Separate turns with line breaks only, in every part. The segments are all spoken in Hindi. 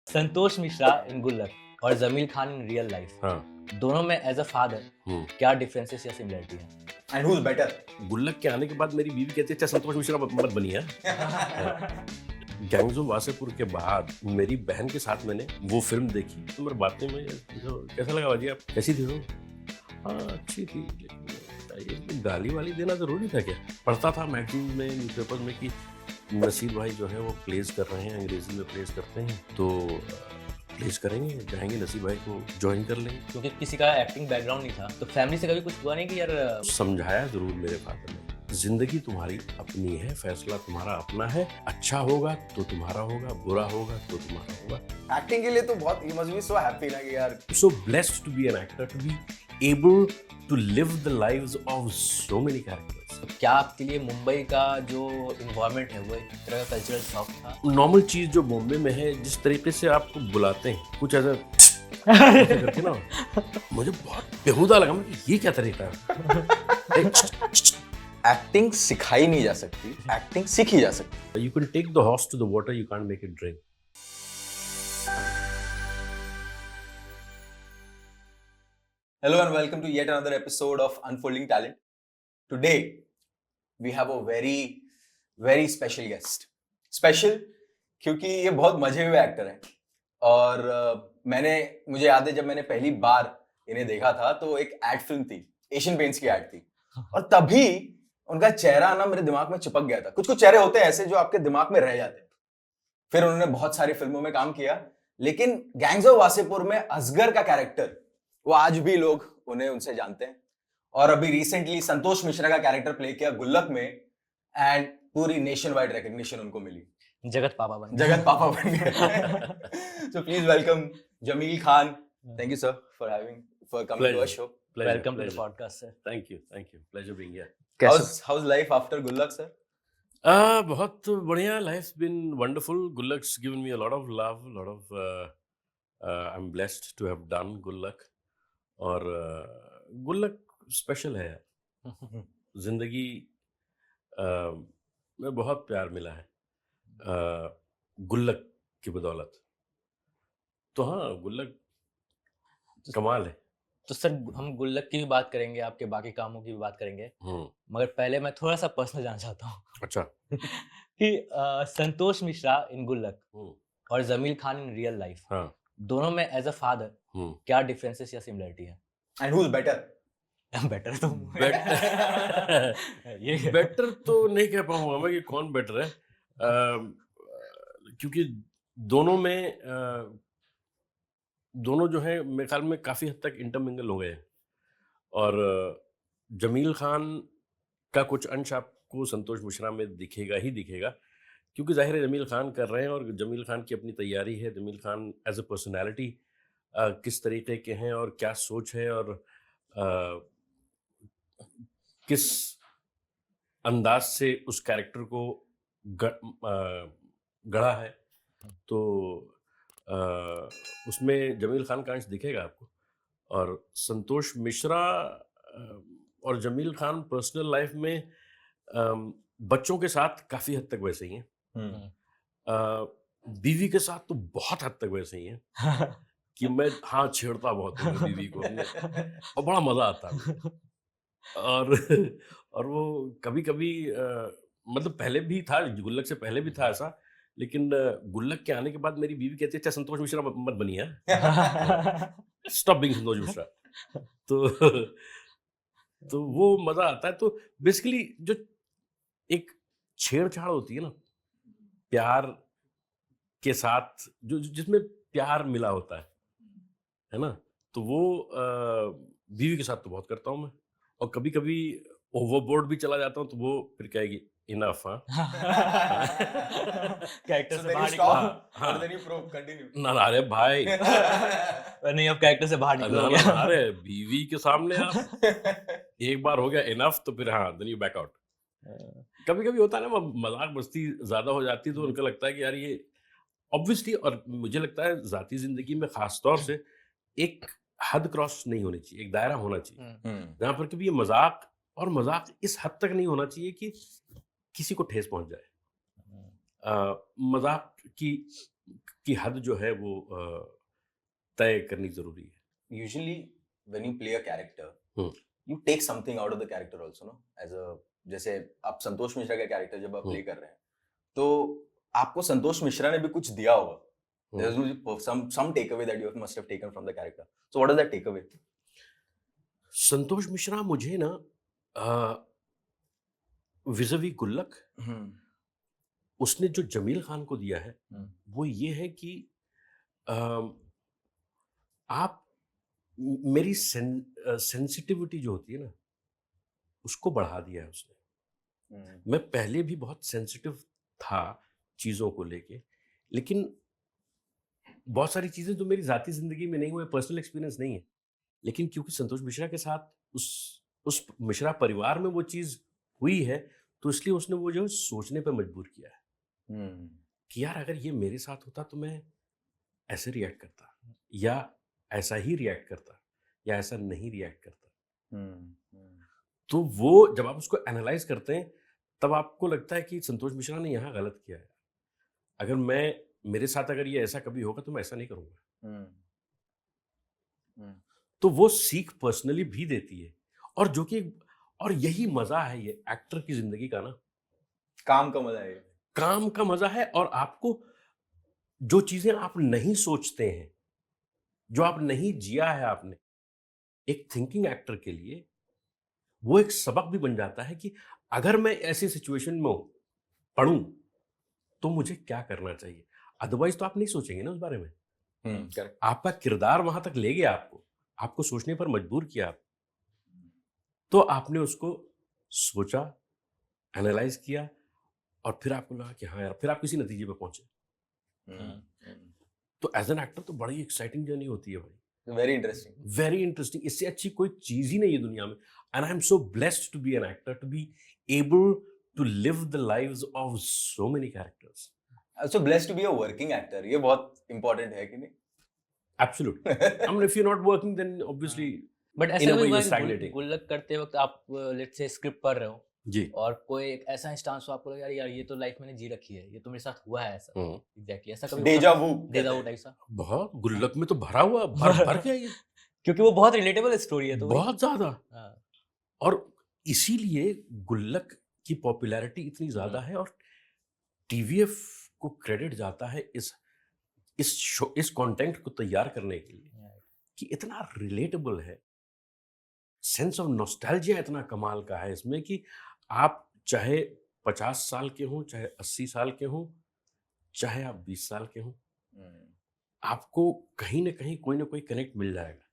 संतोष मिश्रा इन गुल्लक और Jameel Khan in real life,
हाँ।
दोनों में एज अ फादर क्या डिफरेंसेस या सिमिलरिटी है?
And who is better?
Gullak के आने के बाद मेरी बीवी कहती है अच्छा संतोष मिश्रा मत बनिए। गैंग्स ऑफ वासेपुर के बाद मेरी बहन के साथ मैंने वो फिल्म देखी तो मेरे बातें में कैसा लगा बाजी आप कैसी थी वो? हाँ अच्छी थी लेकिन ये गाली वाली देना जरूरी था क्या? पढ़ता था मैगजीन में न्यूज़पेपर में कि नसीर भाई जो है वो प्लेस कर रहे हैं, अंग्रेजी में प्लेस करते हैं तो प्लेस करेंगे, जाएंगे नसीर भाई को ज्वाइन कर लेंगे।
क्योंकि किसी का एक्टिंग बैकग्राउंड नहीं था तो फैमिली से कभी कुछ हुआ नहीं कि यार?
समझाया जरूर मेरे फादर ने, जिंदगी तुम्हारी अपनी है, फैसला तुम्हारा अपना है, अच्छा होगा तो तुम्हारा होगा, बुरा होगा तो तुम्हारा होगा।
एक्टिंग के लिए तो बहुत you must be so happy ना कि यार
So blessed to be an actor, to be able to live the lives of so many characters.
तो क्या आपके लिए मुंबई का जो इन्वायरमेंट है वो एक तरह का कल्चरल शॉक था?
नॉर्मल चीज जो बॉम्बे में है, जिस तरीके से आपको बुलाते हैं कुछ ऐसा ऐसे करके ना, मुझे बहुत बेहुदा लगा। मैं ये क्या तरीका है?
एक्टिंग सिखाई नहीं जा सकती, एक्टिंग सीखी जा सकती।
You can take the horse to the water, you can't make it drink.
Hello and welcome to yet another episode of Unfolding Talent. Today we have a very special guest. Special क्योंकि ये बहुत मजे हुए एक्टर हैं और मुझे याद है जब मैंने पहली बार इन्हें देखा था तो एक एड फिल्म थी, एशियन पेंट्स की एड थी और तभी उनका चेहरा ना मेरे दिमाग में चिपक गया था। कुछ कुछ चेहरे होते हैं ऐसे जो आपके दिमाग में रह जाते हैं। फिर उन्होंने बहुत सारी फिल्मों में काम किया, लेकिन गैंग्स ऑफ वासेपुर में असगर का कैरेक्टर वो आज भी लोग उनसे जानते हैं। और अभी रिसेंटली संतोष मिश्रा का कैरेक्टर प्ले किया गुल्लक में एंड पूरी नेशन वाइड रिकॉग्निशन उनको मिली।
जगत पापा बन
गए। So please welcome Jameel Khan. Thank you sir for coming to our show.
Welcome to the podcast sir.
Thank you. Pleasure being here.
How's life after Gullak sir?
बहुत बढ़िया, life's been wonderful. Gullak's given me a lot of love, I'm blessed to have done Gullak. और गुल्लक स्पेशल है यार। जिंदगी में बहुत प्यार मिला है गुल्लक की बदौलत। तो हाँ, गुल्लक कमाल है।
तो सर हम गुल्लक की भी बात करेंगे, आपके बाकी कामों की भी बात करेंगे, मगर पहले मैं थोड़ा सा पर्सनल जानना चाहता हूँ।
अच्छा।
कि संतोष मिश्रा इन गुल्लक और Jameel Khan in real life,
हाँ।
दोनों में एज अ फादर क्या डिफरेंसेस या सिमिलरिटी है?
And who is better?
Better तो
ये बेटर तो नहीं कह पाऊंगा मैं कि कौन बेटर है, क्योंकि दोनों जो है मेरे ख्याल में काफी हद तक इंटरमिंगल हो गए हैं। और जमील खान का कुछ अंश आपको संतोष मिश्रा में दिखेगा ही दिखेगा, क्योंकि जाहिर है जमील खान कर रहे हैं और जमील खान की अपनी तैयारी है। Jameel Khan as a personality किस तरीके के हैं और क्या सोच है और किस अंदाज से उस कैरेक्टर को गढ़ा है, तो उसमें जमील खान का अंश दिखेगा आपको। और संतोष मिश्रा और जमील खान पर्सनल लाइफ में बच्चों के साथ काफ़ी हद तक वैसे ही हैं, बीवी के साथ तो बहुत हद तक वैसे ही हैं कि मैं हाँ छेड़ता बहुत हूँ बीवी को और बड़ा मज़ा आता है। और वो कभी कभी मतलब पहले भी था, गुल्लक से पहले भी था ऐसा, लेकिन गुल्लक के आने के बाद मेरी बीवी कहती है अच्छा संतोष मिश्रा मत बनिए, स्टॉप बीइंग संतोष मिश्रा। तो वो मजा आता है। तो बेसिकली जो एक छेड़छाड़ होती है ना प्यार के साथ, जो जिसमें प्यार मिला होता है ना, तो वो बीवी के साथ तो बहुत करता हूँ मैं। और कभी कभी ओवरबोर्ड भी चला जाता हूँ तो वो फिर कहेगी इनफ।
कैरेक्टर से बाहर
निकलो।
ना अरे भाई
नहीं, अब कैरेक्टर से बाहर निकलो।
अरे बीवी के सामने आप एक बार हो गया इनफ तो फिर हाँ देन यू बैक आउट। कभी कभी होता है ना मजाक मस्ती ज्यादा हो जाती है तो उनको लगता है कि यार ये ऑब्वियसली, और मुझे लगता है जाती जिंदगी में खास तौर से एक हद क्रॉस नहीं होनी चाहिए, एक दायरा होना चाहिए जहाँ पर कभी ये मजाक इस हद तक नहीं होना चाहिए कि किसी को ठेस पहुंच जाए। मजाक की की हद जो है वो तय करनी जरूरी है।
Usually when you play a character,
hmm,
you take something out of the character also, no? As a जैसे आप संतोष मिश्रा का कैरेक्टर जब आप प्ले कर रहे हैं, तो आपको संतोष मिश्रा ने भी कुछ दिया होगा. There's some takeaway that you must have taken from the character. So what is that takeaway?
Santosh Mishra मुझे ना विज़वी गुल्लक उसने जो जमील खान को दिया है वो ये है कि आप मेरी सेंसिटिविटी जो होती है ना उसको बढ़ा दिया है उसने। मैं पहले भी बहुत सेंसिटिव था चीज़ों को लेके, लेकिन बहुत सारी चीज़ें जो मेरी ज़ाती ज़िंदगी में नहीं हुए, पर्सनल एक्सपीरियंस नहीं है, लेकिन क्योंकि संतोष मिश्रा के साथ उस मिश्रा परिवार में वो चीज़ हुई है, तो इसलिए उसने वो जो सोचने पे मजबूर किया है कि यार अगर ये मेरे साथ होता तो मैं ऐसे रिएक्ट करता, या ऐसा ही रिएक्ट करता, या ऐसा नहीं रिएक्ट करता। तो वो जब आप उसको एनालाइज करते हैं तब आपको लगता है कि संतोष मिश्रा ने यहाँ गलत किया है। अगर मेरे साथ अगर ये ऐसा कभी होगा तो मैं ऐसा नहीं करूँगा। तो वो सीख पर्सनली भी देती है, और जो कि और यही मजा है ये एक्टर की जिंदगी का ना,
काम का मजा है,
काम का मजा है। और आपको जो चीजें आप नहीं सोचते हैं, जो आप नहीं जिया है आपने, एक थिंकिंग एक्टर के लिए वो एक सबक भी बन जाता है कि अगर मैं ऐसी सिचुएशन में पढ़ूं तो मुझे क्या करना चाहिए। अदरवाइज तो आप नहीं सोचेंगे ना उस बारे में।
करेक्ट।
आपका किरदार वहां तक ले गया, आपको सोचने पर मजबूर किया, तो आपने उसको सोचा, एनालाइज किया, और फिर आपको लगा कि हाँ यार, फिर आप किसी नतीजे पे पहुंचे। तो एज एन एक्टर तो बड़ी एक्साइटिंग जर्नी होती है भाई,
वेरी इंटरेस्टिंग,
वेरी इंटरेस्टिंग। इससे अच्छी कोई चीज ही नहीं है दुनिया में। And I am so blessed to be an actor, to be able to live the lives of so many characters.
So blessed to be a working actor, ये बहुत इंपॉर्टेंट है कि नहीं?
Absolutely. I mean if you are not working then obviously
but
in
ऐसा
a
भी
way
हुआ
you're
है
stagnating.
गुल्लक करते वक्त आप लेट्स से स्क्रिप्ट पढ़ रहे हो
जी,
और कोई एक ऐसा इंस्टांस हो, आपको लगा यार ये तो लाइफ मैंने जी रखी है, ये तो मेरे साथ हुआ है ऐसा। एग्जैक्टली ऐसा कभी
डेजा वू,
डेजा वू टाइप सा।
बहुत गुल्लक में तो भरा हुआ, भर के ये
क्योंकि वो बहुत रिलेटेबल स्टोरी है, तो वही।
बहुत ज्यादा।
हाँ।
और इसीलिए गुल्लक की पॉपुलैरिटी इतनी ज्यादा है, और टीवीएफ को क्रेडिट जाता है इस कंटेंट को तैयार करने के लिए कि इतना रिलेटेबल है। सेंस ऑफ नॉस्टैल्जिया इतना कमाल का है इसमें कि आप चाहे 50 साल के हों, चाहे 80 साल के हों, चाहे आप 20 साल के हों, आपको कहीं ना कहीं कोई ना कोई कनेक्ट मिल जाएगा।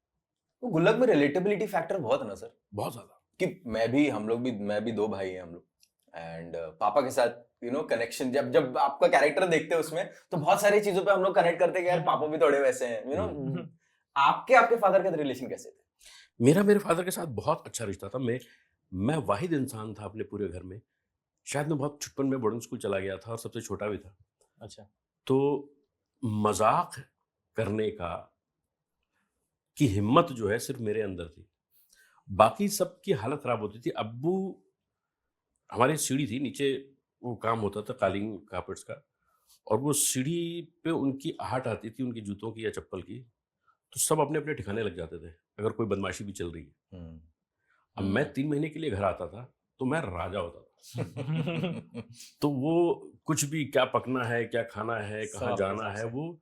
तो गुल्लक में रिलेटेबिलिटी फैक्टर बहुत है ना सर,
बहुत ज्यादा।
कि मैं भी दो भाई हैं हम लोग, एंड पापा के साथ कनेक्शन, जब आपका कैरेक्टर देखते हैं उसमें, तो बहुत सारी चीजों पे हम लोग कनेक्ट करते हैं कि यार पापा भी थोड़े वैसे हैं, आपके फादर का रिलेशन कैसे थे?
मेरे फादर के साथ बहुत अच्छा रिश्ता था। मैं वाहिद इंसान था अपने पूरे घर में, शायद मैं बहुत छुटपन में बोर्डिंग स्कूल चला गया था और सबसे छोटा भी था।
अच्छा।
तो मजाक करने की हिम्मत जो है सिर्फ मेरे अंदर थी, बाकी सबकी हालत खराब होती थी। अब्बू, हमारी सीढ़ी थी नीचे, वो काम होता था कालीन कार्पेट्स का, और वो सीढ़ी पे उनकी आहट आती थी उनकी जूतों की या चप्पल की, तो सब अपने अपने ठिकाने लग जाते थे अगर कोई बदमाशी भी चल रही है। अब मैं 3 महीने के लिए घर आता था तो मैं राजा होता था। तो वो कुछ भी, क्या पकना है, क्या खाना है, कहाँ जाना है, वो।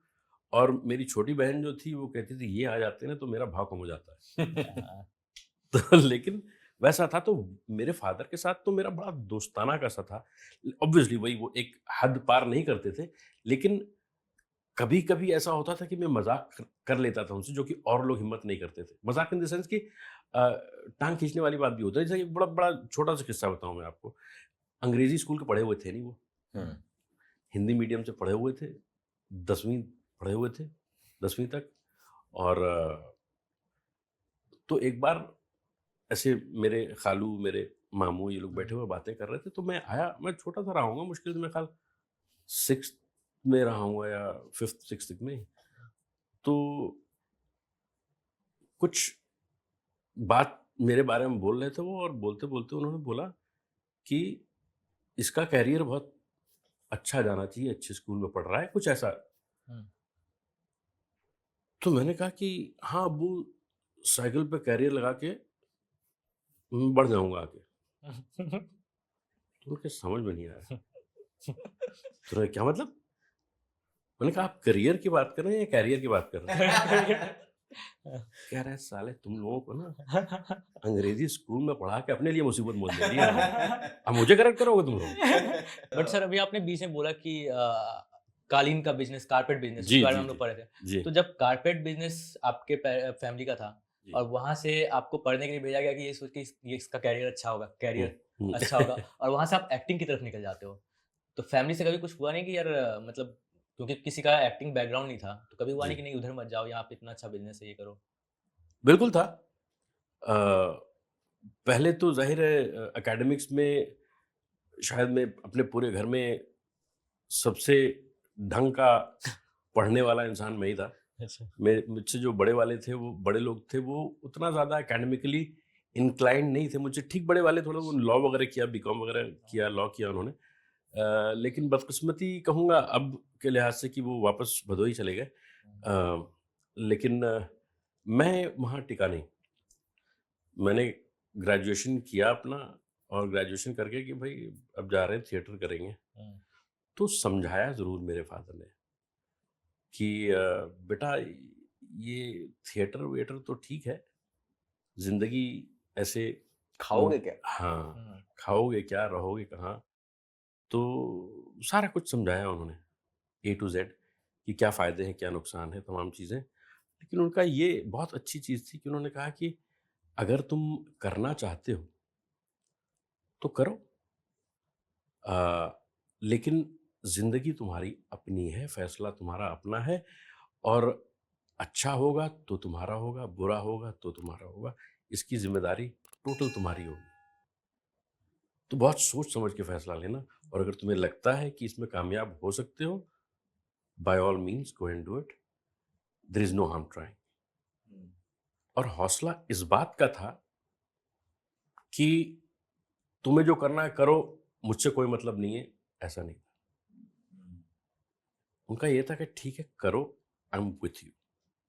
और मेरी छोटी बहन जो थी वो कहती थी ये आ जाते हैं ना तो मेरा भाव कम हो जाता है। तो लेकिन वैसा था। तो मेरे फादर के साथ तो मेरा बड़ा दोस्ताना का सा था। ऑब्वियसली वही, वो एक हद पार नहीं करते थे, लेकिन कभी कभी ऐसा होता था कि मैं मजाक कर लेता था उनसे, जो कि और लोग हिम्मत नहीं करते थे। मजाक इन द सेंस कि टांग खींचने वाली बात भी होता है। जैसे एक बड़ा बड़ा छोटा सा किस्सा बताऊं मैं आपको। अंग्रेजी स्कूल के पढ़े हुए थे नहीं वो, हिंदी मीडियम से पढ़े हुए थे, 10वीं पढ़े हुए थे, 10वीं तक। और तो एक बार ऐसे मेरे खालू, मेरे मामू, ये लोग बैठे हुए बातें कर रहे थे, तो मैं आया। मैं छोटा सा रहा हूँगा, मुश्किल से मेरे ख्याल 6th में रहा हूँगा या 5th 6th में। तो कुछ बात मेरे बारे में बोल रहे थे वो, और बोलते बोलते उन्होंने बोला कि इसका कैरियर बहुत अच्छा जाना चाहिए, अच्छे स्कूल में पढ़ रहा है, कुछ ऐसा।
हम्म।
तो मैंने कहा कि हाँ अब्बू, साइकिल पे कैरियर लगा के बढ़ जाऊंगा आगे। तो उनके समझ में नहीं आया। तो क्या मतलब? मैंने कहा आप करियर की बात कर रहे हैं या कैरियर की बात कर रहे हैं? कह रहे हैं साले तुम लोगों को ना अंग्रेजी स्कूल में पढ़ा के अपने लिए मुसीबत मोल दे दिया है। अब मुझे करेक्ट करोगे तुम लोग?
बट सर अभी आपने बीच में बोला कि कालीन का बिजनेस, कारपेट बिजनेस,
जी
उसके बारे
जी
में हम लोग
जी
पढ़े थे।
जी
तो जब कारपेट बिजनेस आपके फैमिली का था
जी।
और वहां से आपको पढ़ने के लिए भेजा गया कि ये सोच के ये इसका कैरियर अच्छा होगा, कैरियर
हम्म।
अच्छा होगा, और वहां से आप एक्टिंग की तरफ निकल जाते हो, तो फैमिली से कभी कुछ हुआ नहीं कि यार मतलब क्योंकि किसी का एक्टिंग बैकग्राउंड नहीं था, तो कभी हुआ नहीं
जी
कि नहीं उधर मत जाओ, यहाँ पे इतना अच्छा बिजनेस है, ये करो?
बिल्कुल था। अ, पहले तो जाहिर है एकेडमिक्स में शायद मैं अपने पूरे घर में सबसे ढंग का पढ़ने वाला इंसान मैं ही था।
अच्छा।
मुझसे जो बड़े वाले थे, वो बड़े लोग थे, वो उतना ज़्यादा एकेडमिकली इंक्लाइंड नहीं थे मुझसे। ठीक बड़े वाले थोड़ा वो लॉ वगैरह किया, बीकॉम वगैरह किया, लॉ किया उन्होंने। लेकिन बदकिस्मती कहूँगा अब के लिहाज से कि वो वापस भदोही चले गए। लेकिन मैं वहाँ टिका नहीं। मैंने ग्रेजुएशन किया अपना, और ग्रेजुएशन करके कि भाई अब जा रहे हैं थिएटर करेंगे। तो समझाया ज़रूर मेरे फादर ने कि बेटा ये थिएटर वेटर तो ठीक है, ज़िंदगी ऐसे
खाओगे क्या?
हाँ, खाओगे क्या, रहोगे कहाँ? तो सारा कुछ समझाया उन्होंने ए टू ज़ेड कि क्या फ़ायदे हैं, क्या नुकसान है, तमाम चीज़ें। लेकिन उनका ये बहुत अच्छी चीज़ थी कि उन्होंने कहा कि अगर तुम करना चाहते हो, तो करो। लेकिन ज़िंदगी तुम्हारी अपनी है, फ़ैसला तुम्हारा अपना है, और अच्छा होगा तो तुम्हारा होगा, बुरा होगा तो तुम्हारा होगा। इसकी ज़िम्मेदारी टोटल तुम्हारी होगी। तो बहुत सोच समझ के फ़ैसला लेना, और अगर तुम्हें लगता है कि इसमें कामयाब हो सकते हो, by all means go and do it. There is no harm trying. और हौसला इस बात का था कि तुम्हें जो करना है करो, मुझसे कोई मतलब नहीं है, ऐसा नहीं था। उनका ये था कि ठीक है करो, आई एम विथ यू।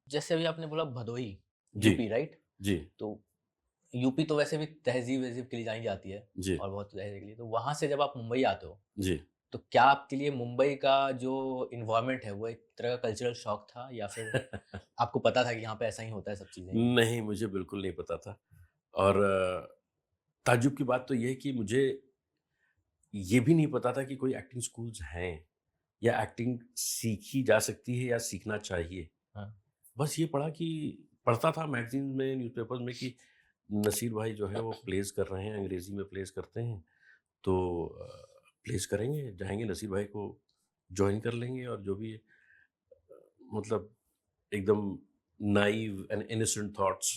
जैसे अभी आपने बोला भदोही,
जी
यूपी, राइट?
जी
तो यूपी तो वैसे भी तहजीब वहजीब के लिए जानी जाती है,
जी
और बहुत तहजीब के लिए, तो वहाँ से जब आप मुंबई आते हो,
जी।
तो क्या आपके लिए मुंबई का जो इन्वायरमेंट है वो एक तरह का कल्चरल शॉक था, या फिर आपको पता था कि यहाँ पे ऐसा ही होता है सब चीज़ें?
नहीं, मुझे बिल्कुल नहीं पता था। और ताज्जुब की बात तो ये है कि मुझे ये भी नहीं पता था कि कोई एक्टिंग स्कूल्स हैं, या एक्टिंग सीखी जा सकती है या सीखना चाहिए।
हाँ।
बस ये पढ़ता था मैगज़ीन में, न्यूज़पेपर्स में कि नसीर भाई जो है वो प्लेस कर रहे हैं, अंग्रेज़ी में प्लेस करते हैं, तो प्लेस करेंगे, जाएँगे नसीर भाई को जॉइन कर लेंगे, और जो भी है मतलब एकदम नाइव एंड इनोसेंट थॉट्स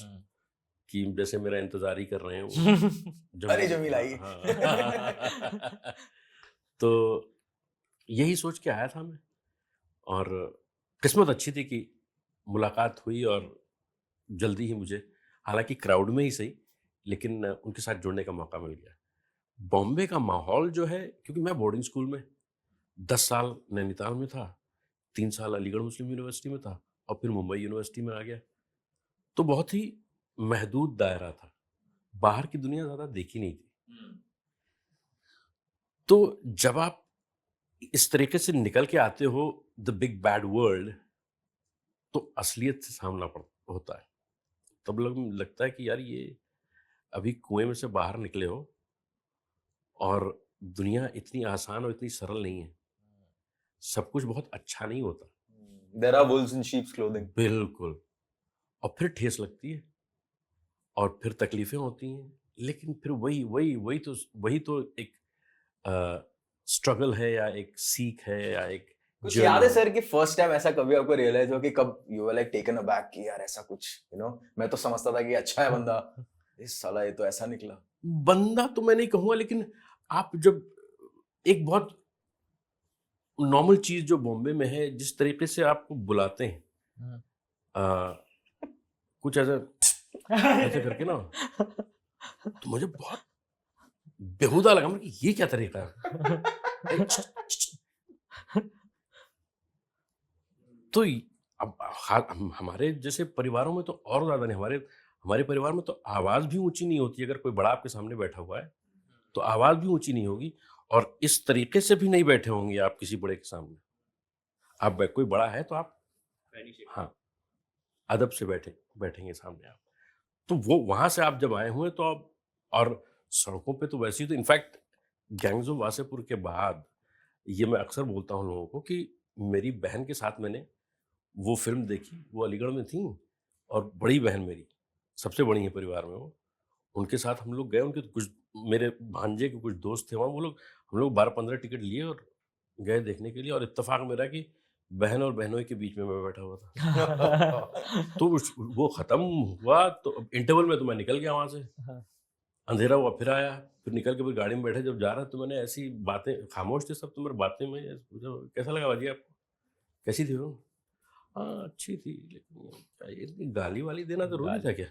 कि जैसे मेरा इंतज़ार ही कर रहे हैं वो। जब
अरे जमील आई।
हाँ। तो यही सोच के आया था मैं, और किस्मत अच्छी थी कि मुलाकात हुई, और जल्दी ही मुझे, हालाँकि क्राउड में ही सही, लेकिन उनके साथ जुड़ने का मौका मिल गया। बॉम्बे का माहौल जो है, क्योंकि मैं बोर्डिंग स्कूल में 10 साल नैनीताल में था, 3 साल अलीगढ़ मुस्लिम यूनिवर्सिटी में था, और फिर मुंबई यूनिवर्सिटी में आ गया। तो बहुत ही महदूद दायरा था, बाहर की दुनिया ज़्यादा देखी नहीं थी। तो जब आप इस तरीके से निकल के आते हो द बिग बैड वर्ल्ड, तो असलियत से सामना होता है। तब लगता है कि यार ये अभी कुएं में से बाहर निकले हो, और दुनिया इतनी आसान और इतनी सरल नहीं है। सब कुछ बहुत अच्छा नहीं होता।
There are wolves in sheep's clothing.
बिल्कुल। और फिर ठेस लगती है, और फिर तकलीफें होती हैं, लेकिन फिर वही तो एक स्ट्रगल है, या एक सीख है, या एक
कुछ
journey
याद है
है।
सर कि फर्स्ट टाइम ऐसा कभी आपको रियलाइज हो कि कब you were like taken aback कि यार ऐसा कुछ, मैं तो समझता था कि अच्छा है बंदा, इस साला ये तो ऐसा निकला?
बंदा तो मैं नहीं कहूँगा, लेकिन आप जब एक बहुत नॉर्मल चीज़ जो बॉम्बे में है, जिस तरीके से आपको बुलाते हैं, कुछ ऐसे करके ना, तो मुझे बहुत बेहुदा लगा। मैं कि ये क्या तरीका है? तो अब हमारे जैसे परिवारों में तो और ज्यादा नहीं, हमारे हमारे परिवार में तो आवाज भी ऊंची नहीं होती। अगर कोई बड़ा आपके सामने बैठा हुआ है तो आवाज भी ऊंची नहीं होगी, और इस तरीके से भी नहीं बैठे होंगे आप किसी बड़े के सामने। आप कोई बड़ा है तो आप, हाँ, अदब से बैठेंगे सामने आप। तो वो वहां से आप जब आए हुए तो आप, और सड़कों पे तो वैसे ही, तो इनफैक्ट गैंग्स ऑफ वासेपुर के बाद ये मैं अक्सर बोलता हूँ लोगों को कि मेरी बहन के साथ मैंने वो फिल्म देखी। वो अलीगढ़ में थी, और बड़ी बहन मेरी सबसे बड़ी है परिवार में, वो उनके साथ हम लोग गए। उनके कुछ, मेरे भांजे के कुछ दोस्त थे वहाँ, वो लोग, हम लोग 12-15 टिकट लिए और गए देखने के लिए। और इत्तेफाक मेरा कि बहन और बहनोई के बीच में मैं बैठा हुआ था। तो वो खत्म हुआ तो इंटरवल में तो मैं निकल गया वहां से। अंधेरा हुआ, फिर आया, फिर निकल के फिर गाड़ी में बैठे, जब जा रहा तो मैंने ऐसी बातें, खामोश थे सब, तो मेरी बातें में पूछा, कैसा लगा बाजी आपको, कैसी थी वो? हाँ अच्छी थी, लेकिन इतनी गाली वाली देना जरूरी था क्या?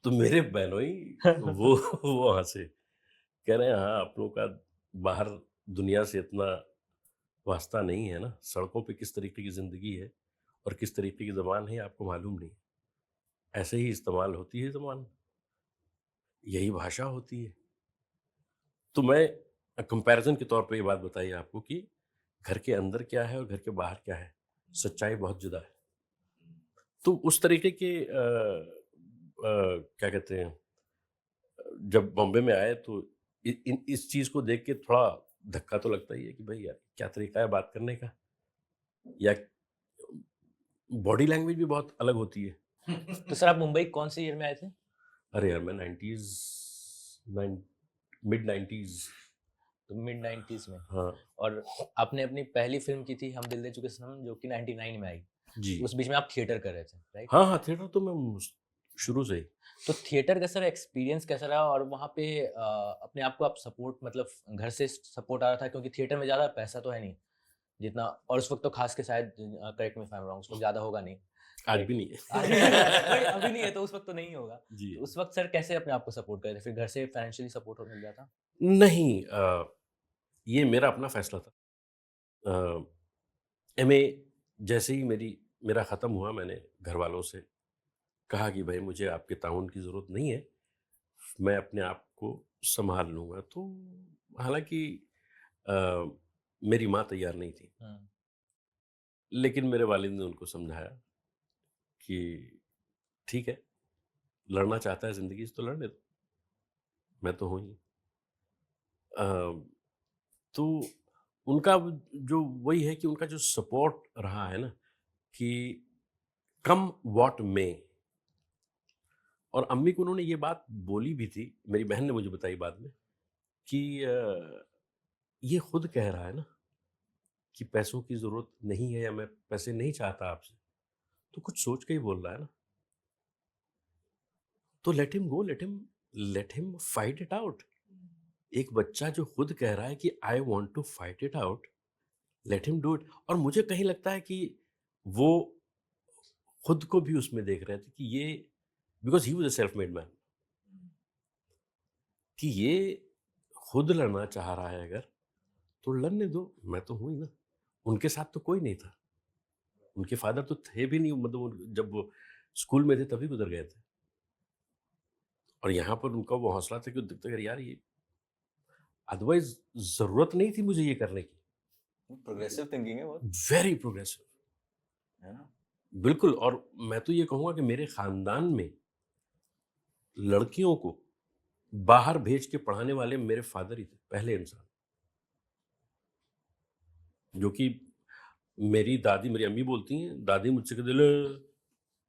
तो मेरे बहनोई वो हंसे, कह रहे हैं हाँ आप लोगों का बाहर दुनिया से इतना वास्ता नहीं है ना, सड़कों पे किस तरीके की जिंदगी है और किस तरीके की जबान है आपको मालूम नहीं, ऐसे ही इस्तेमाल होती है जबान, यही भाषा होती है। तो मैं कंपैरिजन के तौर पे ये बात बताइए आपको कि घर के अंदर क्या है और घर के बाहर क्या है, सच्चाई बहुत जुदा है। तो उस तरीके के क्या कहते हैं, जब बॉम्बे में आए तो इस चीज को देख के थोड़ा धक्का तो लगता ही है कि भाई यार क्या तरीका है बात करने का, या बॉडी लैंग्वेज भी बहुत अलग होती है।
तो सर आप मुंबई कौन से ईयर में आए थे?
अरे यार मैं मिड 90s।
तो मिड 90s में।
हाँ
और आपने अपनी पहली फिल्म की थी हम दिल दे चुके सनम, जो कि 99 में आई।
जी।
उस बीच में आप थिएटर कर रहे थे, राइट?
हाँ हाँ, थिएटर तो मैं शुरू से ही।
तो थिएटर का सर एक्सपीरियंस कैसा रहा? और वहाँ पे अपने आप को आप सपोर्ट, मतलब घर से सपोर्ट आ रहा था? क्योंकि थिएटर में ज़्यादा पैसा तो है नहीं जितना, और उस वक्त तो खास के शायद, correct me if I am wrong, उस वक्त ज़्यादा होगा नहीं।
आज भी नहीं है।
अभी नहीं है तो उस वक्त तो नहीं होगा
जी।
तो उस वक्त सर कैसे अपने आप को सपोर्ट करे थे? फिर घर से फाइनेंशियली सपोर्ट मिल जाता?
नहीं, ये मेरा अपना फैसला था। एमए जैसे ही मेरा ख़त्म हुआ, मैंने घर वालों से कहा कि भाई मुझे आपके ताउन की ज़रूरत नहीं है, मैं अपने आप को संभाल लूँगा। तो हालांकि अ, मेरी माँ तैयार नहीं थी, लेकिन मेरे वालिद ने उनको समझाया कि ठीक है, लड़ना चाहता है ज़िंदगी से तो लड़ने दो, मैं तो हूँ ही। तो उनका जो वही है कि उनका जो सपोर्ट रहा है ना, कि कम व्हाट में। और अम्मी को उन्होंने ये बात बोली भी थी, मेरी बहन ने मुझे बताई बाद में, कि ये खुद कह रहा है ना कि पैसों की ज़रूरत नहीं है, या मैं पैसे नहीं चाहता आपसे, तो कुछ सोच के ही बोल रहा है ना, तो let him go, let him fight it out. एक बच्चा जो खुद कह रहा है कि I want to fight it out, let him do it. और मुझे कहीं लगता है कि वो खुद को भी उसमें देख रहे थे कि ये, because he was a self made man, कि ये खुद लड़ना चाह रहा है अगर, तो लड़ने दो, मैं तो हूं ही ना। उनके साथ तो कोई नहीं था, उनके फादर तो थे भी नहीं, मतलब जब वो स्कूल में थे तभी गुजर गए थे। और यहाँ पर उनका वो हौसला था कि दिखता यार ये, अदरवाइज जरूरत नहीं थी मुझे ये करने की।
प्रोग्रेसिव थिंकिंग है बहुत,
वेरी प्रोग्रेसिव
है ना?
बिल्कुल। और मैं तो ये कहूँगा कि मेरे खानदान में लड़कियों को बाहर भेज के पढ़ाने वाले मेरे फादर ही थे, पहले इंसान। जो कि मेरी दादी, मेरी अम्मी बोलती हैं, दादी मुझसे कहते ले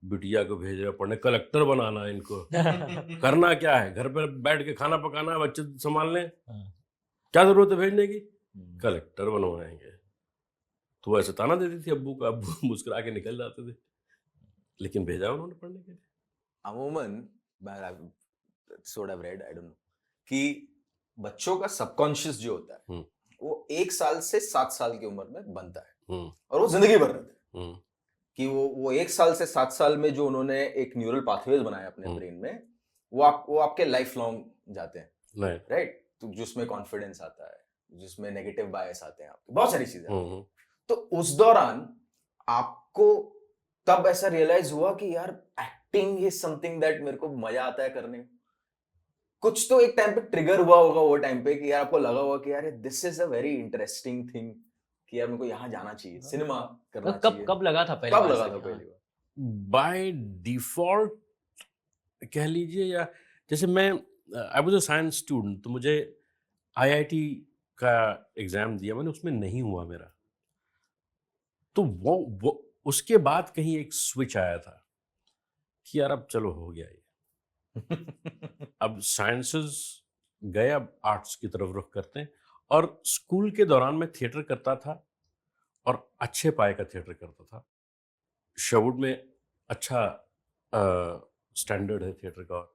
बिटिया को भेज रहे पढ़ने, कलेक्टर बनाना है इनको। करना क्या है, घर पर बैठ के खाना पकाना है, बच्चे संभालने, क्या जरूरत है भेजने की, कलेक्टर बनवाएंगे। तो ऐसे ताना देती थी अब्बू का, अब्बू मुस्कुरा के निकल जाते थे, लेकिन भेजा उन्होंने पढ़ने के लिए।
अमूमन रेड, आई डोंट नो, कि बच्चों का सबकॉन्शियस जो होता है वो 1 साल से 7 साल की उम्र में बनता है, और वो जिंदगी भर रहता है। कि वो 1 साल से 7 साल में जो उन्होंने एक न्यूरल पाथवेज बनाए अपने ब्रेन में, वो आपके लाइफ लॉन्ग जाते हैं, राइट? तो जिसमें कॉन्फिडेंस आता है, जिसमें नेगेटिव बायस आते हैं, आपके बहुत सारी चीजें आती हैं। तो उस दौरान आपको तब ऐसा रियलाइज हुआ कि यार एक्टिंग इज समथिंग दैट मेरे को मजा आता है करने में? कुछ तो एक टाइम पे ट्रिगर हुआ होगा वो टाइम पे कि यार आपको लगा होगा कि यार this is a very interesting thing, कि यार मेरे को यहाँ जाना चाहिए, सिनेमा करना
मतलब कब
चाहिए।
कब लगा था पहली
कब
बार
लगा
से
था
कि
पहली
हाँ,
बार?
बाय डिफॉल्ट कह लीजिए, या जैसे मैं I was a science student, तो मुझे आईआईटी का एग्जाम दिया मैंने, उसमें नहीं हुआ मेरा। तो वो उसके बाद कहीं एक स्विच आया था कि यार अब चलो हो गया ये, अब साइंसेस गए, अब आर्ट्स की तरफ रुख करते हैं। और स्कूल के दौरान मैं थिएटर करता था और अच्छे पाए का थिएटर करता था। शवुड में अच्छा स्टैंडर्ड है थिएटर का।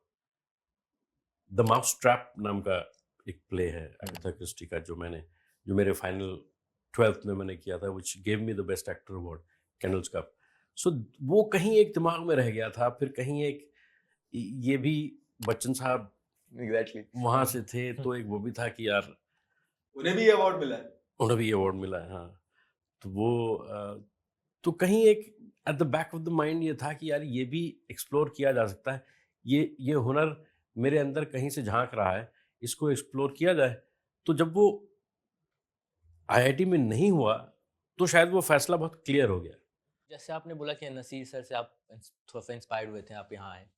द माउस ट्रैप नाम का एक प्ले है अगाथा क्रिस्टी का, जो मेरे फाइनल 12th में मैंने किया था, which gave me the best actor award, candles cup. So वो कहीं एक दिमाग में रह गया था। फिर कहीं एक ये भी बच्चन साहब
एग्जैक्टली
वहाँ से थे, तो एक वो भी था कि यार
उन्हें भी अवार्ड मिला है।
उन्हें भी अवार्ड मिला है। हाँ, तो वो तो कहीं एक at the back of the mind ये था कि यार ये भी एक्सप्लोर किया जा सकता है, ये हुनर मेरे अंदर कहीं से झांक रहा है, इसको एक्सप्लोर किया जाए। तो जब वो आईआईटी में नहीं हुआ, तो शायद वो फैसला बहुत क्लियर हो गया।
जैसे आपने बोला कि नसीर सर से आप थोड़ा सा इंस्पायर्ड हुए थे, आप यहाँ आए।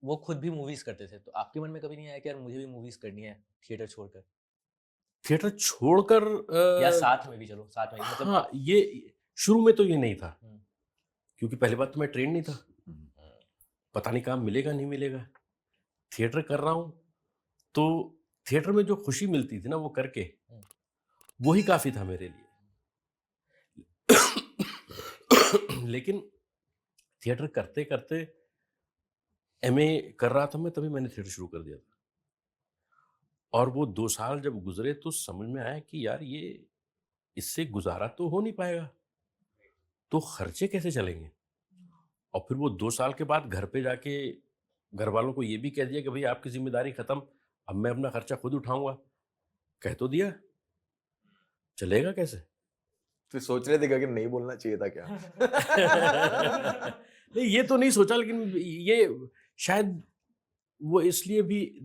वो खुद भी मूवीज करते थे, तो आपके मन में कभी नहीं आया कि यार मुझे भी मूवीज करनी है थिएटर छोड़कर,
थिएटर छोड़कर
या साथ में भी, चलो साथ में भी, मतलब
हाँ, ये शुरू में तो ये नहीं था,
हम्म,
क्योंकि पहली बात तो मैं ट्रेन नहीं था, पता नहीं काम मिलेगा नहीं मिलेगा। थिएटर कर रहा हूँ, तो थिएटर में जो खुशी मिलती थी ना वो करके, वही काफी था मेरे लिए। लेकिन थिएटर करते करते एमए कर रहा था मैं, तभी मैंने थिएटर शुरू कर दिया था। और वो 2 साल जब गुजरे तो समझ में आया कि यार ये इससे गुजारा तो हो नहीं पाएगा, तो खर्चे कैसे चलेंगे। और फिर वो 2 साल के बाद घर पे जाके घर वालों को ये भी कह दिया कि भाई आपकी जिम्मेदारी खत्म, अब मैं अपना खर्चा खुद उठाऊंगा। कह तो दिया, चलेगा कैसे।
तो सोच रहे थे क्या कि नहीं बोलना चाहिए था क्या?
नहीं, ये तो नहीं सोचा, लेकिन ये शायद वो इसलिए भी,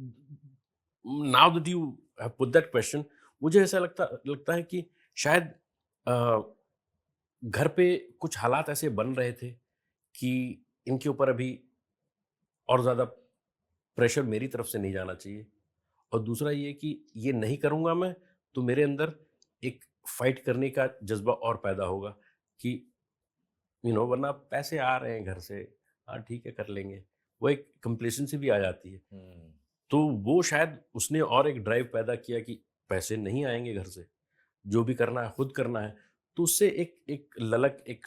now that you have put that question, मुझे ऐसा लगता है कि शायद अ, घर पे कुछ हालात ऐसे बन रहे थे कि इनके ऊपर अभी और ज़्यादा प्रेशर मेरी तरफ से नहीं जाना चाहिए। और दूसरा ये कि ये नहीं करूँगा मैं, तो मेरे अंदर एक फाइट करने का जज़्बा और पैदा होगा कि वरना पैसे आ रहे हैं घर से, हाँ ठीक है कर लेंगे। वो एक कंप्लेसेंसी भी आ जाती है। तो वो शायद उसने और एक ड्राइव पैदा किया कि पैसे नहीं आएँगे घर से, जो भी करना है खुद करना है। तो उससे एक एक ललक, एक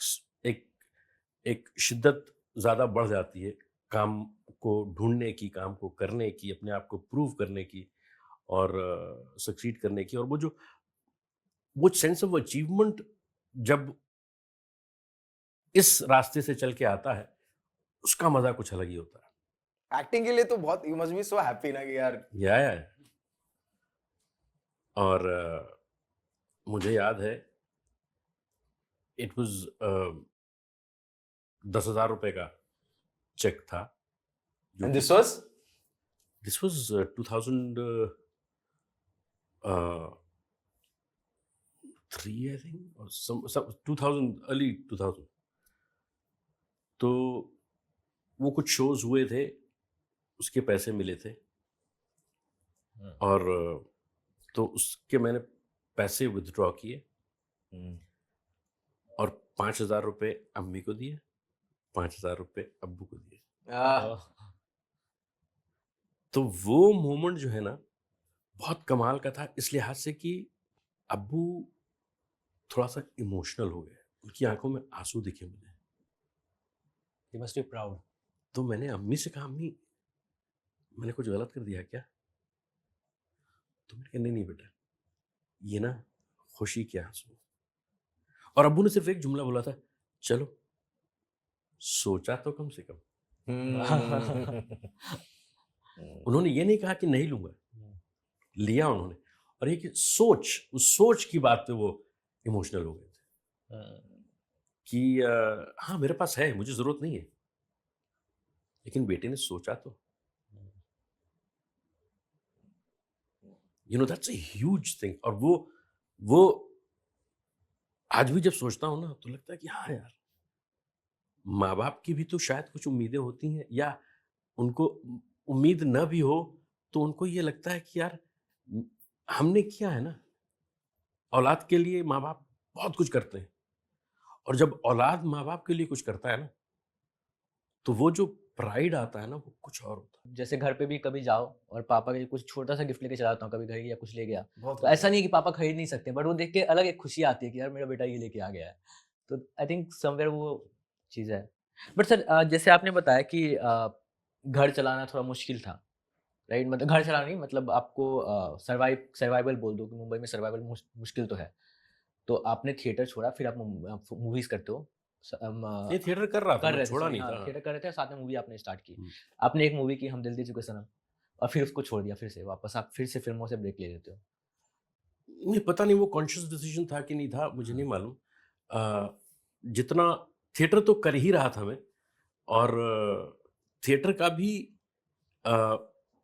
एक शिद्दत ज़्यादा बढ़ जाती है काम को ढूँढने की, काम को करने की, अपने आप को प्रूव करने की और सक्सीड करने की। और वो सेंस ऑफ अचीवमेंट जब इस रास्ते से चल के आता है, उसका मज़ा कुछ अलग ही होता है।
एक्टिंग के लिए तो बहुत, you must be so happy ना कि यार।
या और मुझे याद है, इट वाज़ 10,000 रुपए का चेक था, जो
एंड
कि
this was
this was 2003 I think, और some 2000, अर्ली 2000। तो वो कुछ शोज़ हुए थे, उसके पैसे मिले थे। और तो उसके मैंने पैसे विथड्रॉ किए और 5,000 रुपए अम्मी को दिए, 5,000 रुपए अब्बू को दिए। तो वो मोमेंट जो है ना, बहुत कमाल का था, इस लिहाज से कि अब्बू थोड़ा सा इमोशनल हो गए, उनकी आंखों में आंसू दिखे मुझे।
You must be proud.
तो मैंने अम्मी से कहा, अम्मी मैंने कुछ गलत कर दिया क्या? तो मैंने कहा नहीं बेटा, ये ना खुशी के आंसू। और अब्बू ने सिर्फ एक जुमला बोला था, चलो सोचा तो कम से कम। उन्होंने ये नहीं कहा कि नहीं लूंगा, लिया उन्होंने। और ये कि उस सोच की बात पे वो इमोशनल हो गए थे। कि हाँ मेरे पास है, मुझे जरूरत नहीं है, लेकिन बेटे ने सोचा तो, दैट्स अ ह्यूज थिंग। और वो आज भी जब सोचता हूँ ना तो लगता है कि हाँ यार, माँ बाप की भी तो शायद कुछ उम्मीदें होती हैं, या उनको उम्मीद न भी हो तो उनको ये लगता है कि यार हमने किया है ना, औलाद के लिए माँ बाप बहुत कुछ करते हैं, और जब औलाद माँ बाप के लिए कुछ करता है ना, तो वो जो प्राइड आता है ना, वो कुछ और होता है।
जैसे घर पे भी कभी जाओ और पापा के लिए कुछ छोटा सा गिफ्ट लेके चला जाता हूँ, कभी घड़ी या कुछ ले गया,
बहुत
तो ऐसा नहीं है कि पापा खरीद नहीं सकते, बट वो देख के अलग एक खुशी आती है कि यार मेरा बेटा ये लेके आ गया है। तो आई थिंक समवेयर वो चीज़ है। बट सर जैसे आपने बताया कि घर चलाना थोड़ा मुश्किल था, राइट? मतलब घर चलाना नहीं, मतलब आपको सर्वाइवल बोल दो कि मुंबई में सर्वाइवल मुश्किल तो है। तो आपने थिएटर छोड़ा, फिर आप मूवीज़ करते हो।
ये थिएटर कर रहा था,
कर
मैं
रहे थे,
छोड़ा
सॉरी,
नहीं
हाँ,
था।
थिएटर कर रहे थे और साथ में मूवी आपने स्टार्ट की।
हम्म।
आपने एक मूवी की हम दिल दे चुके सनम, और फिर उसको छोड़ दिया, फिर से वापस आप फिर से फ़िल्मों से ब्रेक ले लेते हो।
नहीं, पता नहीं वो कॉन्शियस डिसीजन था कि नहीं था, मुझे नहीं मालूम। जितना थिएटर तो कर ही रहा था मैं, और थिएटर का भी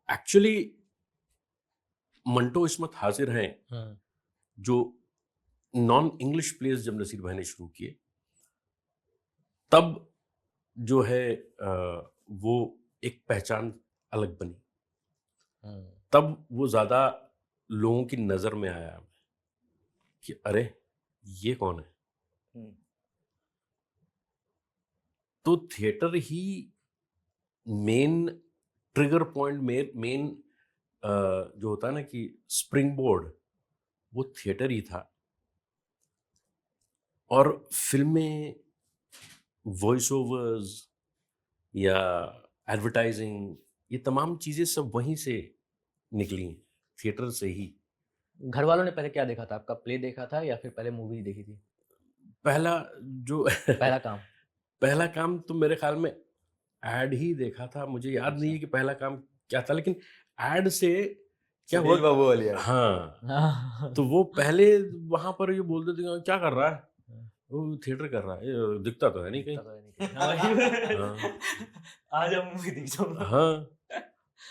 एक्चुअली मंटो इसमत हाजिर हैं,
हाँ।
जो नॉन इंग्लिश प्लेस जब नसीर भाई ने शुरू किए, तब जो है वो एक पहचान अलग बनी, तब वो ज्यादा लोगों की नजर में आया कि अरे ये कौन है। तो थिएटर ही मेन ट्रिगर पॉइंट, मेन जो होता है ना कि स्प्रिंग बोर्ड, वो थिएटर ही था। और फिल्में, वॉइस ओवर्स या एडवर्टाइजिंग, ये तमाम चीजें सब वहीं से निकली हैं, थिएटर से ही।
घर वालों ने पहले क्या देखा था? आपका प्ले देखा था या फिर पहले मूवी देखी थी?
पहला जो
पहला काम?
पहला काम तो मेरे ख्याल में एड ही देखा था, मुझे याद नहीं है कि पहला काम क्या था, लेकिन एड से क्या हुआ।
सुनील बाबू वाली ad।
हाँ,
हाँ।
तो वो पहले वहां पर ये बोलते थे क्या कर रहा है, वो थिएटर कर रहा है, ये दिखता तो है नहीं कहीं।
दिखता तो है नहीं कहीं। हाँ,
हाँ,
आज हम मूवी देख जाऊंगा।
हाँ।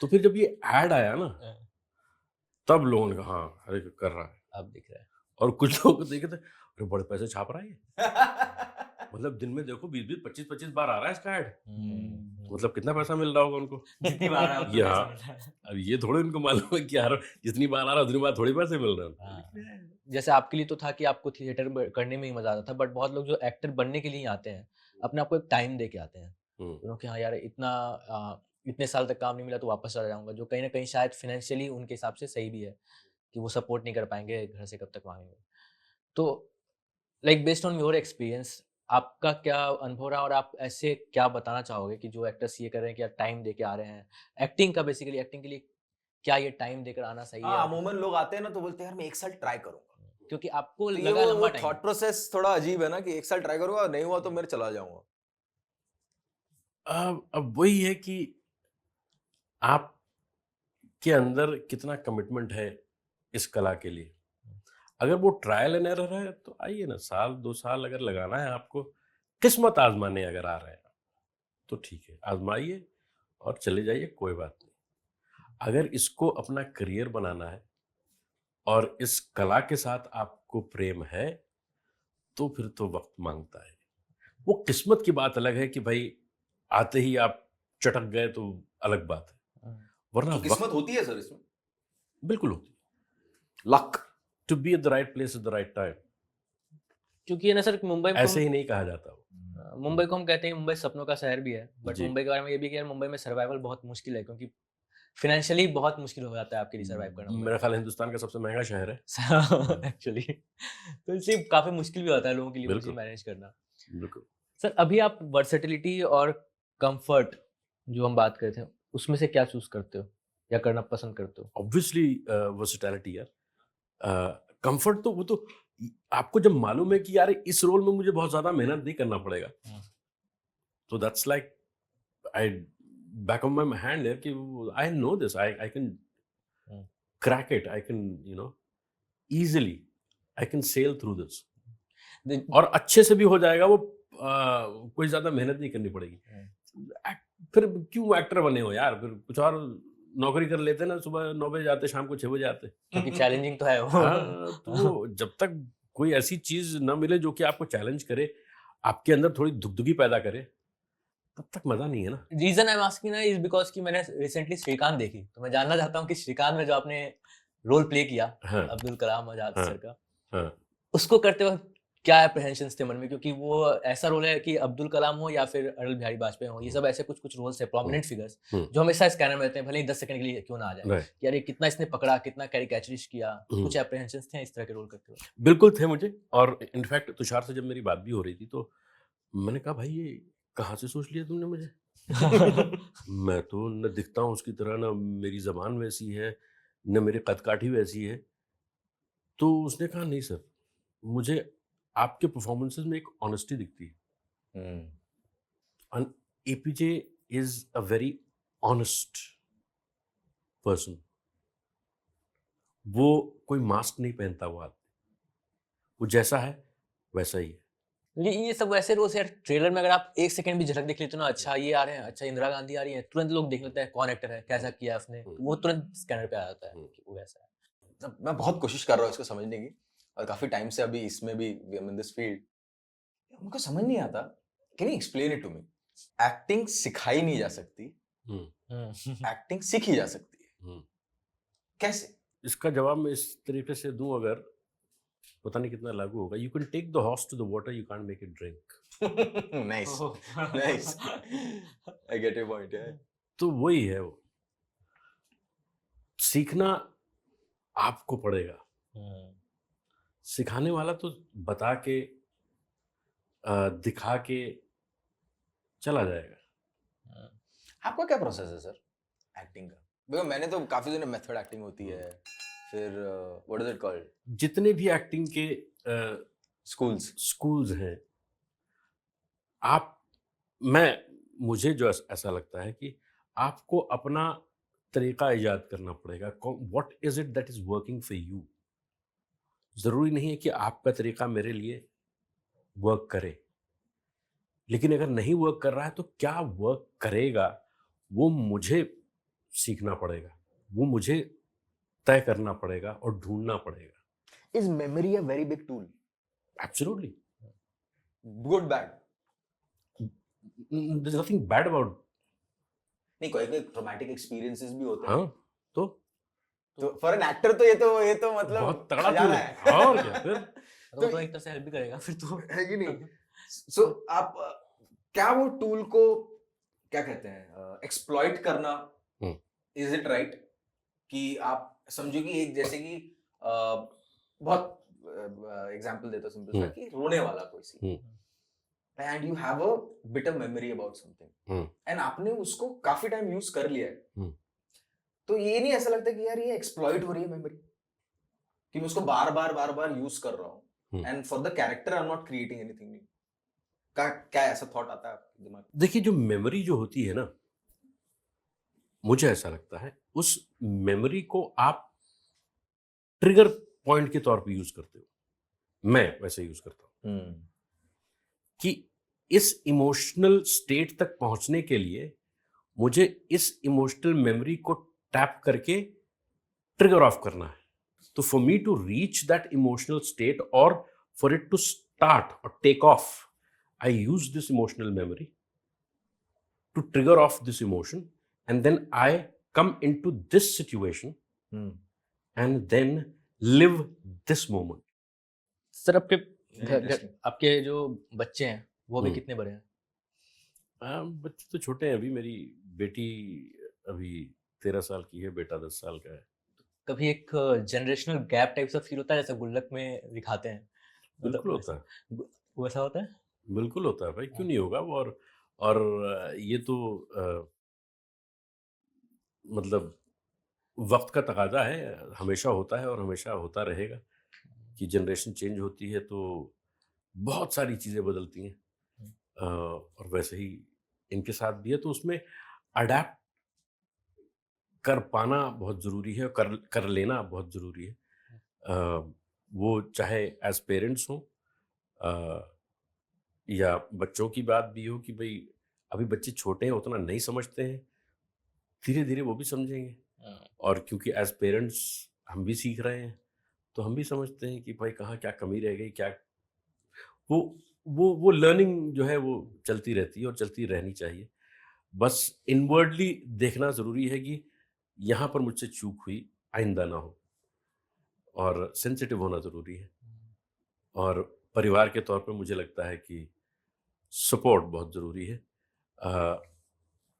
तो फिर जब ये एड आया ना, तब लोगों ने कहा हाँ अरे कर रहा है।
अब दिख रहा है।
और कुछ लोग देखे थे, अरे बड़े पैसे छाप रहा है ये, मतलब दिन में देखो 20-20, 25-25 बार आ रहा है इसका ऐड, मतलब कितना पैसा मिल रहा होगा उनको।
जितनी बार आप
ये हाँ, अब ये थोड़े उनको मालूम है कि यार जितनी बार आ रहा है उतनी बार थोड़ी पैसे मिल रहे हैं।
जैसे आपके लिए तो था कि आपको थिएटर करने में ही मजा आता था, बट बहुत लोग जो एक्टर बनने के लिए ही आते हैं, अपने आप को एक टाइम दे के आते हैं, कि हाँ यार इतने साल तक काम नहीं मिला तो वापस चला जाऊंगा, जो कहीं ना कहीं शायद फाइनेंशियली उनके हिसाब से सही भी है कि वो सपोर्ट नहीं कर पाएंगे, घर से कब तक मांगेंगे। तो like based on your experience, आपका क्या अनुभव रहा और आप ऐसे क्या बताना चाहोगे कि जो एक्टर्स ये कर रहे हैं कि यार टाइम दे के आ रहे हैं एक्टिंग का, बेसिकली एक्टिंग के लिए क्या ये टाइम देकर आना सही है?
अमूमन लोग आते हैं ना तो बोलते हैं यार मैं एक साल ट्राई करूंगा,
क्योंकि आपको
तो
लगा लंबा
वो
टाइम।
थॉट प्रोसेस थोड़ा अजीब है ना कि एक साल ट्राई करूंगा, नहीं हुआ तो मैं चला जाऊंगा।
अब वही है कि आप के अंदर कितना कमिटमेंट है इस कला के लिए। अगर वो ट्रायल एंड एरर है तो आइए ना, 1-2 साल अगर लगाना है आपको, किस्मत आजमाने अगर आ रहे हैं तो ठीक है, आजमाइए और चले जाइए, कोई बात नहीं। अगर इसको अपना करियर बनाना है और इस कला के साथ आपको प्रेम है, तो फिर तो वक्त मांगता है। वो किस्मत की बात अलग है कि भाई आते ही आप चटक गए तो अलग बात है, वरना
तो किस्मत होती है सर इसमें?
बिल्कुल होती है।
Luck
to be at the right place at the right time,
क्योंकि ये ना सर मुंबई में
ऐसे ही नहीं कहा जाता वो।
मुंबई को हम कहते हैं मुंबई सपनों का शहर भी है, बट
जी।
मुंबई के बारे में ये भी कि यार मुंबई में सर्वाइवल बहुत मुश्किल है, क्योंकि फाइनेंशियली बहुत मुश्किल हो जाता है आपके लिए सर्वाइव करना
मेरा ख्याल हिंदुस्तान का सबसे महंगा शहर है।
एक्चुअली। तो इसलिए काफी मुश्किल भी होता है लोगों के लिए वो चीज
बिल्कुल।
मैनेज करना।
बिल्कुल।
सर अभी आप वर्सेटिलिटी और कंफर्ट जो हम बात करते हैं उसमें से क्या चूज करते हो या करना पसंद करते हो?
ऑब्वियसली वर्सेटैलिटी यार। कंफर्ट तो वो तो आपको जब मालूम है कि यार इस रोल में मुझे बहुत ज्यादा मेहनत नहीं करना पड़ेगा, तो that's like I back of my hand है कि I know this, I can crack it, I can easily I can sell through this. और अच्छे से भी हो जाएगा वो, कोई ज्यादा मेहनत नहीं करनी पड़ेगी। फिर क्यों एक्टर बने हो यार, फिर कुछ और नौकरी कर लेते ना, सुबह 9 बजे जाते, शाम को 6 बजे आते।
क्योंकि चैलेंजिंग तो है वो।
हाँ, तो वो जब तक कोई ऐसी चीज ना मिले जो कि आपको चैलेंज करे, आपके अंदर थोड़ी दुगदुगी पैदा करे, तब तक मजा नहीं है ना।
रीजन आई एम आस्किंग ना इज बिकॉज कि मैंने रिसेंटली श्रीकांत देखी, तो मैं जानना चाहता हूँ कि श्रीकांत में जो आपने रोल प्ले किया
हाँ,
अब्दुल कलाम आजाद
हाँ,
सर का,
हाँ।
उसको करते वक्त क्या एप्रीहेंशंस थे मन में, क्योंकि वो ऐसा रोल है कि अब्दुल कलाम हो या फिर अटल बिहारी वाजपेयी हो, ये सब ऐसे कुछ कुछ रोल्स है, प्रोमिनेंट फिगर्स जो हमेशा स्कैनर में रहते हैं, भले ही 10 सेकंड के लिए क्यों ना आ जाए,
राइट।
कि यार ये कितना इसने पकड़ा, कितना कैरिकेचरिस्ट किया, कुछ एप्रीहेंशंस थे इस तरह के रोल करते हुए?
बिल्कुल थे मुझे, और इनफैक्ट तुषार से जब मेरी बात भी हो रही थी तो मैंने कहा भाई ये कहाँ से सोच लिया तुमने मुझे। मैं तो न दिखता हूँ उसकी तरह, न मेरी जबान वैसी है, न मेरी कदकाठी वैसी है। तो उसने कहा नहीं सर, मुझे आपके परफॉर्मेंसेस में एक ऑनेस्टी दिखती है। And APJ is a very honest person. वो कोई मास्क नहीं पहनता वो आदमी, वो जैसा है वैसा ही है।
ये सब वैसे रोल्स यार, ट्रेलर में अगर आप 1 सेकंड भी झलक देख लेते हो ना, अच्छा ये आ रहे हैं, अच्छा इंदिरा गांधी आ रही है, तुरंत लोग देख लेते हैं कौन एक्टर है, कैसा किया है उसने, वो तुरंत स्कैनर पे आ जाता है कि वो वैसा है।
मैं बहुत कोशिश कर रहा हूँ इसको समझने की, और काफी टाइम से अभी इसमें भी इन दिस फील्ड, मुझको समझ नहीं आता। Can you explain it to me? Acting सिखाई नहीं जा सकती, एक्टिंग सीखी जा सकती है, कैसे?
इसका जवाब मैं इस तरीके से दूं, अगर पता नहीं कितना लागू होगा। You can take the horse to the water, you can't make it drink.
Nice nice, I get your point.
तो वही है, वो सीखना आपको पड़ेगा, सिखाने वाला तो बता के दिखा के चला जाएगा।
आपका क्या प्रोसेस है सर एक्टिंग का? देखो मैंने तो काफी सुने मेथड एक्टिंग होती है, फिर व्हाट इज इट कॉल्ड,
जितने भी एक्टिंग के स्कूल्स हैं, मुझे जो ऐसा लगता है कि आपको अपना तरीका इजाद करना पड़ेगा। What is it that is working for you. जरूरी नहीं है कि आपका तरीका मेरे लिए वर्क करे, लेकिन अगर नहीं वर्क कर रहा है तो क्या वर्क करेगा वो मुझे सीखना पड़ेगा, वो मुझे तय करना पड़ेगा और ढूंढना पड़ेगा।
Is memory a very big tool?
Absolutely.
Good bad?
There is nothing bad about.
नहीं, कोई कोई ट्रॉमेटिक एक्सपीरियंसेस भी होते हैं।
हाँ, तो
फॉर एन एक्टर तो ये तो मतलब
बहुत तगड़ा
खजाना
टूल है। और क्या फिर।
तो वो एक तरह से हेल्प भी करेगा फिर तो,
है कि नहीं? सो आप क्या वो टूल को क्या कहते हैं, एक्सप्लॉइट करना, इज इट राइट? कि आप समझो कि एक जैसे कि बहुत एग्जांपल देता हूं सिंपल सा, कि रोने वाला कोई सी, and you have a bitter memory about something, and आपने उसको काफी टाइम यूज कर लिया है, तो ये नहीं ऐसा लगता कि यार ये एक्सप्लॉइट हो रही है मेमोरी, कि मैं उसको बार बार यूज कर रहा हूँ, and for the character I am not creating anything new? क्या ऐसा थॉट आता है आपके दिमाग में?
देखिए, जो मेमोरी जो होती है ना, मुझे ऐसा लगता है उस मेमोरी को आप ट्रिगर पॉइंट के तौर पे यूज करते हो। मैं वैसे यूज करता हूं कि इस इमोशनल स्टेट तक पहुंचने के लिए मुझे इस इमोशनल मेमोरी को टैप करके ट्रिगर ऑफ करना है। तो for me to reach that emotional state, और फॉर इट टू स्टार्ट और take off, I use this emotional memory to trigger off this emotion, and then I come into this situation and then live this moment.
Sir आपके जो बच्चे हैं वो भी कितने बड़े हैं?
बच्चे तो छोटे हैं अभी। मेरी बेटी अभी 13 साल की है, बेटा 10 साल का है।
कभी एक जनरेशनल गैप टाइप सा फील होता है, जैसे गुल्लक में दिखाते हैं?
बिल्कुल होता है,
वैसा होता है?
बिल्कुल होता है भाई, क्यों नहीं होगा। और ये तो मतलब वक्त का तकाजा है, हमेशा होता है और हमेशा होता रहेगा कि जनरेशन चेंज होती है तो बहुत सारी चीज़ें बदलती हैं, और वैसे ही इनके साथ भी है। तो उसमें अडेप्ट कर पाना बहुत ज़रूरी है, कर लेना बहुत ज़रूरी है। वो चाहे एज पेरेंट्स हों, या बच्चों की बात भी हो कि भाई अभी बच्चे छोटे हैं, उतना नहीं समझते हैं, धीरे धीरे वो भी समझेंगे। और क्योंकि एज पेरेंट्स हम भी सीख रहे हैं, तो हम भी समझते हैं कि भाई कहाँ क्या कमी रह गई, क्या वो वो लर्निंग जो है वो चलती रहती है और चलती रहनी चाहिए। बस इनवर्डली देखना ज़रूरी है कि यहाँ पर मुझसे चूक हुई, आइंदा ना हो, और सेंसिटिव होना ज़रूरी है। और परिवार के तौर पे मुझे लगता है कि सपोर्ट बहुत ज़रूरी है,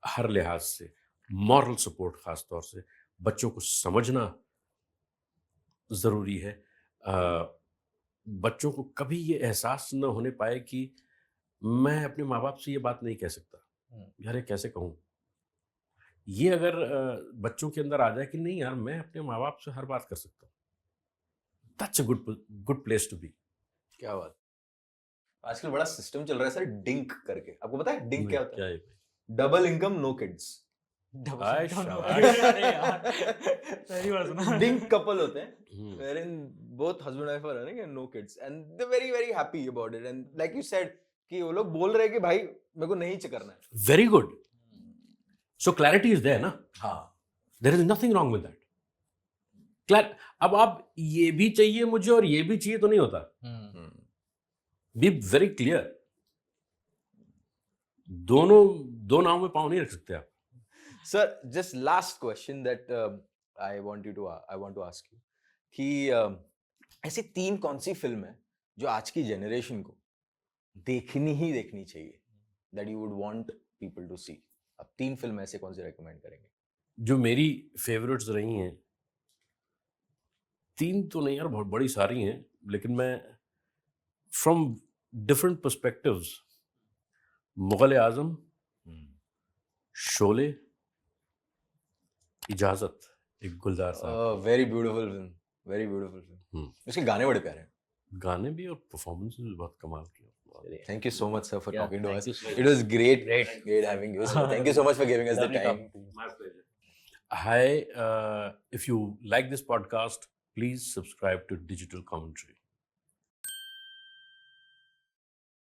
हर लिहाज से, मॉरल सपोर्ट ख़ास तौर से, बच्चों को समझना ज़रूरी है। बच्चों को कभी ये एहसास न होने पाए कि मैं अपने माँ बाप से ये बात नहीं कह सकता, यार ये कैसे कहूँ। ये अगर बच्चों के अंदर आ जाए कि नहीं यार मैं अपने माँ बाप से हर बात कर सकता हूँ, that's a good place to be.
क्या बात। आजकल बड़ा सिस्टम चल रहा है सर, डिंक करके, आपको पता है डिंक क्या होता है?
है
डबल इनकम नो किड्स।
आय शाबाश।
अरे यार, पहली बार सुना।
डिंक कपल होते हैं
हम्म,
wherein both husband and wife are running and no kids and they're very very happy about it and like you said कि वो लोग बोल रहे हैं कि भाई मेरे को नहीं करना है।
Very good. So clarity is there ना,
हाँ,
there is nothing wrong with that. अब आप ये भी चाहिए मुझे और ये भी चाहिए तो नहीं होता। Be very clear. दोनों दो नाव में पाँव नहीं रख सकते आप।
Sir just last question that I want to ask you कि ऐसी 3 कौन सी फिल्म है जो आज की जनरेशन को देखनी ही देखनी चाहिए, that you would want people to see? अब 3 फिल्म ऐसे कौन सी रेकमेंड करेंगे?
जो मेरी फेवरेट्स रही हैं, 3 तो नहीं यार, बहुत बड़ी सारी हैं, लेकिन मैं फ्रॉम डिफरेंट पर्सपेक्टिव्स, मुगल आजम, शोले, इजाजत, एक गुलजार साहब।
Very beautiful film, very beautiful film. उसके गाने बड़े प्यारे हैं।
गाने भी और परफॉर्मेंसेस भी बहुत कमाल की।
Thank you so much, sir, for
Yeah,
talking to
thank
us.
you so
It was great
Great.
having you. Sir. Thank you so much for giving us the
Lovely
time.
talking to you.
My pleasure. Hi, if you like this podcast, please subscribe to Digital Commentary.